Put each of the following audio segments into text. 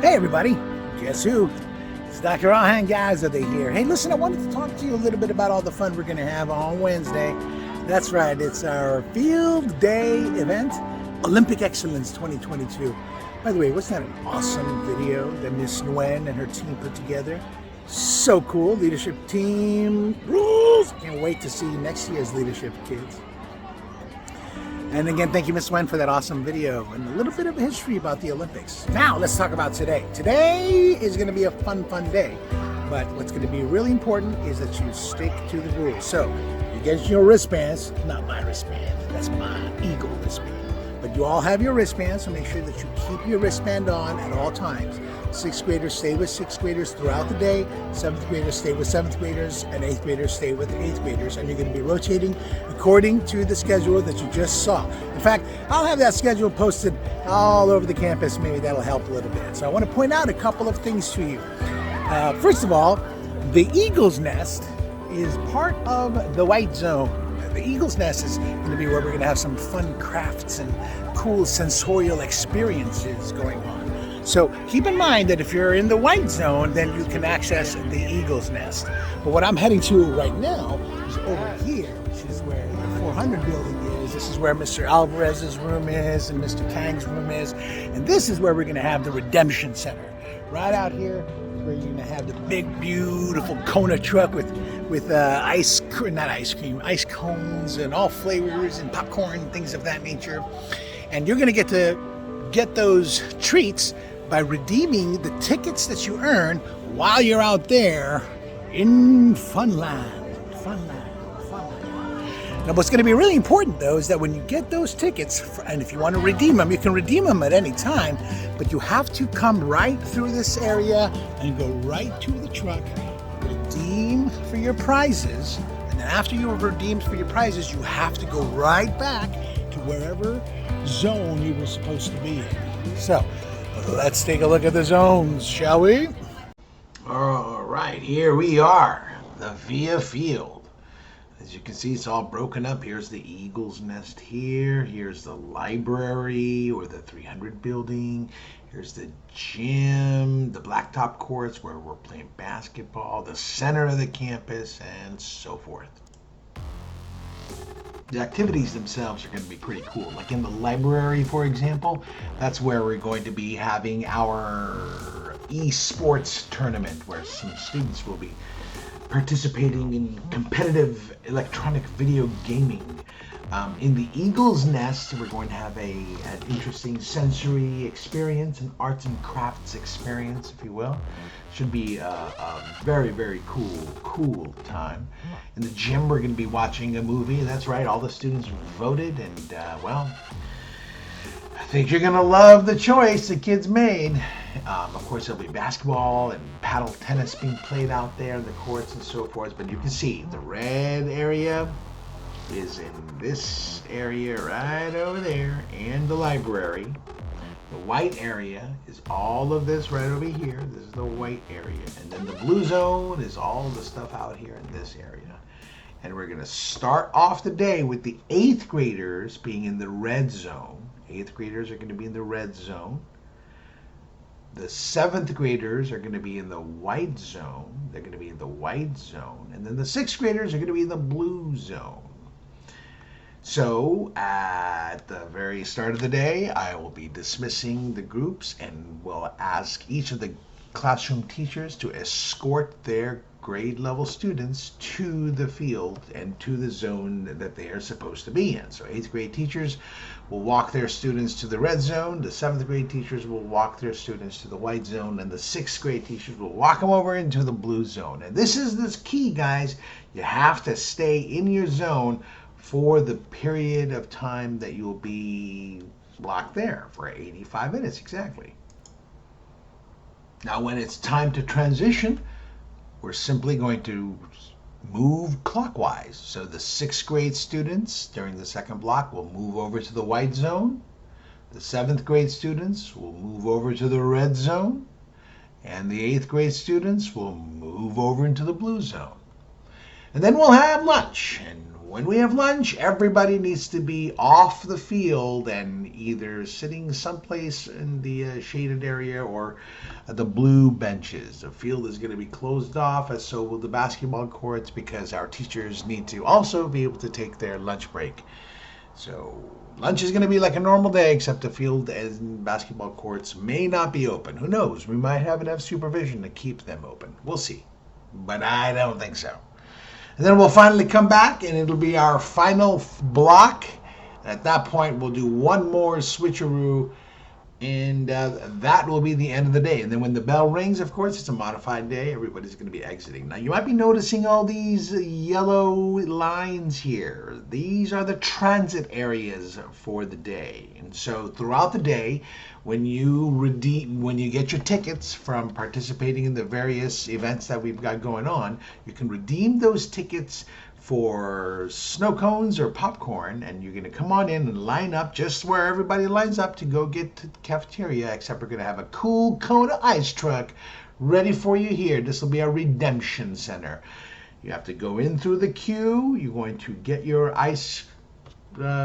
Hey everybody, guess who? It's Dr. Ahangarzadeh here. Hey listen, I wanted to talk to you a little bit about all the fun we're going to have on Wednesday. That's right, it's our Field Day event, Olympic Excellence 2022. By the way, wasn't that an awesome video that Miss Nguyen and her team put together? So cool, leadership team rules! Can't wait to see next year's leadership kids. And again, thank you, Miss Wen, for that awesome video and a little bit of history about the Olympics. Now, let's talk about today. Today is going to be a fun day. But what's going to be really important is that you stick to the rules. So, you get your wristbands, not my wristband, that's my Eagle wristband. But you all have your wristbands, so make sure that you keep your wristband on at all times. 6th graders stay with 6th graders throughout the day. 7th graders stay with 7th graders, and 8th graders stay with 8th graders. And you're going to be rotating according to the schedule that you just saw. In fact, I'll have that schedule posted all over the campus. Maybe that'll help a little bit. So I want to point out a couple of things to you. First of all, the Eagle's Nest is part of the White Zone. The Eagle's Nest is going to be where we're going to have some fun crafts and cool sensorial experiences going on. So keep in mind that if you're in the White Zone, then you can access the Eagle's Nest. But what I'm heading to right now is over here, which is where the 400 building is. This is where Mr. Alvarez's room is and Mr. Kang's room is. And this is where we're going to have the Redemption Center. Right out here is where you're going to have the big, beautiful Kona truck with ice cones and all flavors and popcorn and things of that nature. And you're going to get those treats by redeeming the tickets that you earn while you're out there in Funland. Now, what's going to be really important, though, is that when you get those tickets, and if you want to redeem them, you can redeem them at any time, but you have to come right through this area and go right to the truck, redeem for your prizes, and then after you have redeemed for your prizes, you have to go right back to wherever zone you were supposed to be in. So, let's take a look at the zones, shall we? All right, here we are, the Via Field. As you can see, it's all broken up. Here's the Eagle's Nest here. Here's the library or the 300 building. Here's the gym, the blacktop courts where we're playing basketball, the center of the campus, and so forth. The activities themselves are going to be pretty cool. Like in the library, for example, that's where we're going to be having our esports tournament where some students will be participating in competitive electronic video gaming. In the Eagle's Nest, we're going to have an interesting sensory experience, an arts and crafts experience, if you will. Should be a very, very cool time. In the gym, we're going to be watching a movie. That's right, all the students voted, and well, I think you're going to love the choice the kids made. Of course, there'll be basketball and paddle tennis being played out there in the courts and so forth. But you can see the red area is in this area right over there, and the library. The white area is all of this right over here. This is the white area. And then the blue zone is all the stuff out here in this area. And we're going to start off the day with the 8th graders being in the red zone. 8th graders are going to be in the red zone. The 7th graders are going to be in the white zone. They're going to be in the white zone. And then the 6th graders are going to be in the blue zone. So, at the very start of the day, I will be dismissing the groups and will ask each of the classroom teachers to escort their grade level students to the field and to the zone that they are supposed to be in. So 8th grade teachers will walk their students to the red zone, the 7th grade teachers will walk their students to the white zone, and the 6th grade teachers will walk them over into the blue zone. And this is the key, guys. You have to stay in your zone for the period of time that you'll be locked there for 85 minutes exactly. Now, when it's time to transition, we're simply going to move clockwise. So the 6th grade students during the second block will move over to the white zone. The 7th grade students will move over to the red zone. And the 8th grade students will move over into the blue zone. And then we'll have lunch. And when we have lunch, everybody needs to be off the field and either sitting someplace in the shaded area or the blue benches. The field is going to be closed off, and so will the basketball courts, because our teachers need to also be able to take their lunch break. So lunch is going to be like a normal day, except the field and basketball courts may not be open. Who knows? We might have enough supervision to keep them open. We'll see. But I don't think so. And then we'll finally come back, and it'll be our final block. And at that point, we'll do one more switcheroo, and that will be the end of the day. And then when the bell rings, of course, it's a modified day. Everybody's going to be exiting. Now, you might be noticing all these yellow lines here. These are the transit areas for the day. And so throughout the day, when you get your tickets from participating in the various events that we've got going on, you can redeem those tickets for snow cones or popcorn, and you're going to come on in and line up just where everybody lines up to go get to the cafeteria, except we're going to have a cool Kona ice truck ready for you here. This will be our redemption center. You have to go in through the queue. You're going to get your ice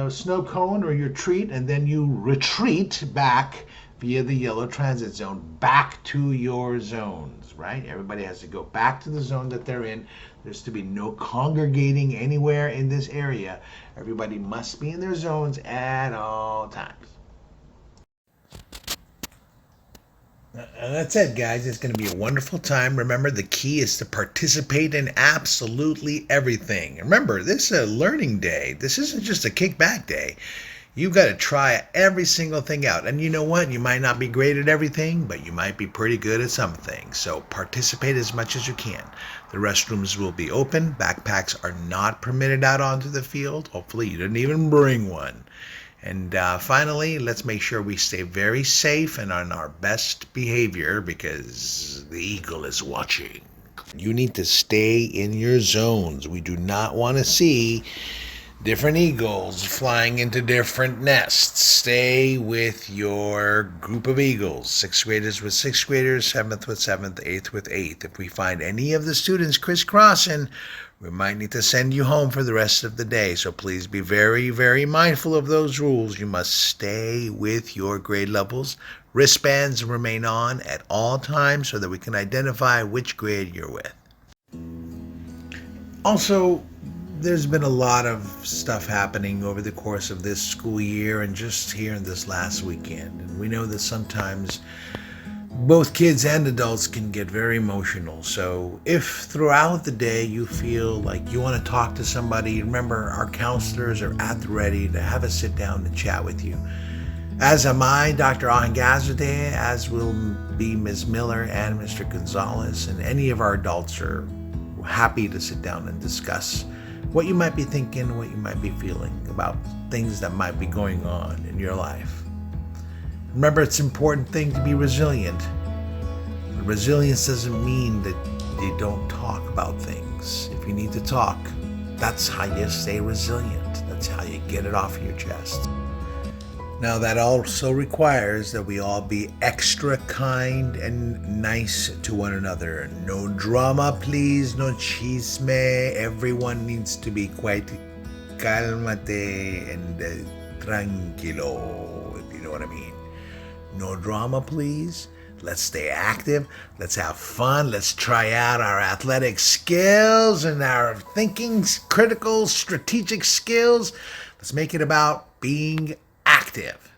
snow cone or your treat, and then you retreat back via the yellow transit zone back to your zones, right? Everybody has to go back to the zone that they're in. There's to be no congregating anywhere in this area. Everybody must be in their zones at all times. And that's it, guys. It's going to be a wonderful time. Remember, the key is to participate in absolutely everything. Remember, this is a learning day. This isn't just a kickback day. You've got to try every single thing out. And you know what? You might not be great at everything, but you might be pretty good at some things. So participate as much as you can. The restrooms will be open. Backpacks are not permitted out onto the field. Hopefully you didn't even bring one. And finally, let's make sure we stay very safe and on our best behavior, because the eagle is watching. You need to stay in your zones. We do not want to see different eagles flying into different nests. Stay with your group of eagles. 6th graders with 6th graders, 7th with 7th, 8th with 8th. If we find any of the students crisscrossing, we might need to send you home for the rest of the day. So please be very, very mindful of those rules. You must stay with your grade levels. Wristbands remain on at all times so that we can identify which grade you're with. Also, there's been a lot of stuff happening over the course of this school year and just here in this last weekend. And we know that sometimes both kids and adults can get very emotional. So if throughout the day you feel like you want to talk to somebody, remember our counselors are at the ready to have a sit down and chat with you. As am I, Dr. Ahangarzadeh, as will be Ms. Miller and Mr. Gonzalez, and any of our adults are happy to sit down and discuss what you might be thinking, what you might be feeling about things that might be going on in your life. Remember, it's an important thing to be resilient. But resilience doesn't mean that you don't talk about things. If you need to talk, that's how you stay resilient. That's how you get it off your chest. Now, that also requires that we all be extra kind and nice to one another. No drama, please. No chisme. Everyone needs to be quite calmate and tranquilo, if you know what I mean. No drama, please. Let's stay active. Let's have fun. Let's try out our athletic skills and our thinking, critical, strategic skills. Let's make it about being active.